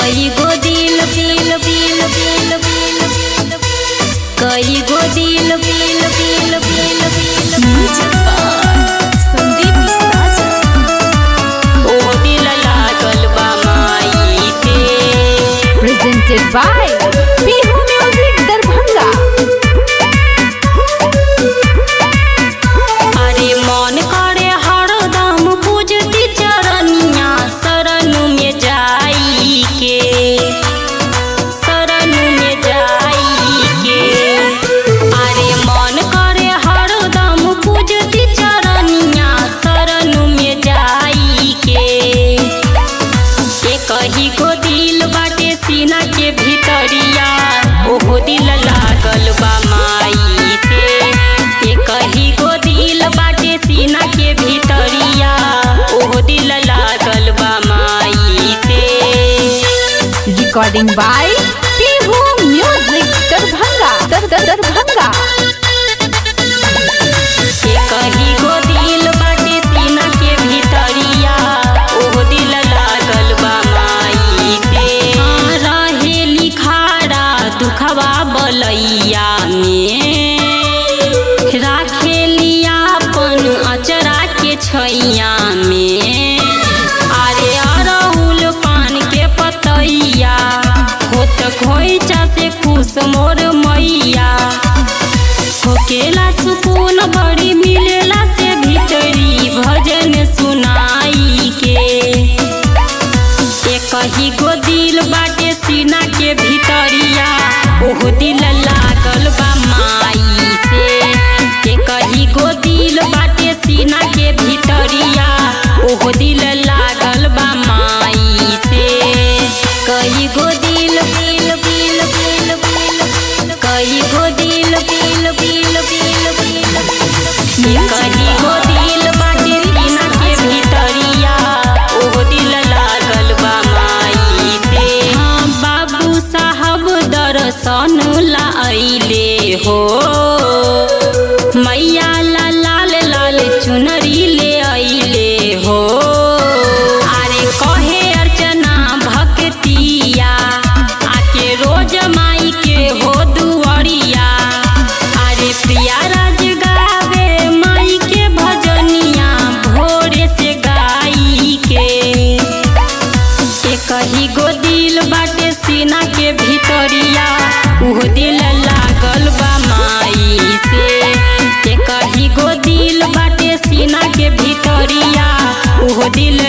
कई गो दिल bill bill bill bill कई गो दिल बिल बिल बिल संदीप ओ दिल लागल बा माई से। Presented by Bihu Music Darbhanga। अरे मन करे हरदम पूजती चरनिया शरण में जाई के, शरण में जाई के। अरे मन करे हरदम पूजती चरनिया शरण में जाई के। कही गो दिल बाटे सीना के भीतरिया ओहो दिल लागल बा माई से। कही गो दिल बाटे सीना के भीतरिया ओहो दिल लागल बा माई से। Recording by Bihu Music Darbhanga। Darbhanga। कही गो दिल बाटे सीना के भीतरिया ओहो दिल लागल बा माई से। रहे लिखारा दुखवा बलैया में राखे लिया अपन अचरा के छैया में। अरे अरहुल पान के पतैया होत खोइचा से खुश मोर मैया। होकेला सुकून बड़ी मिलेला से भीतरी भजन सुनाई के। कही गो दिल बाटे सीना के भीतरिया ओहो दिल लागल बा माई से। कही गो दिल बाटे सीना के भीतरिया ओहो दिल लागल बा माई से। कही गो दिल बिल बिल बिल बिल कही गो दिल बिल बिल बिल बिल कही गो दिल बाटे सीना के भीतरिया ओहो दिल लागल बा माई से। हाँ बाबू साहब दर्शन ला अइले हो मैया ला लाल लाल चुनरी ले अइले हो। अरे कहे अर्चना भक्तिया आके रोज माई के हो दुआरिया। अरे प्रिया राज गावे माई के भजनिया भोरे से गाई के। कही गो दिल बाटे सीना के भीतरिया उहो दिल लागल बा माई से। कही गो दिल बाटे सीना के भीतरिया उहो दिल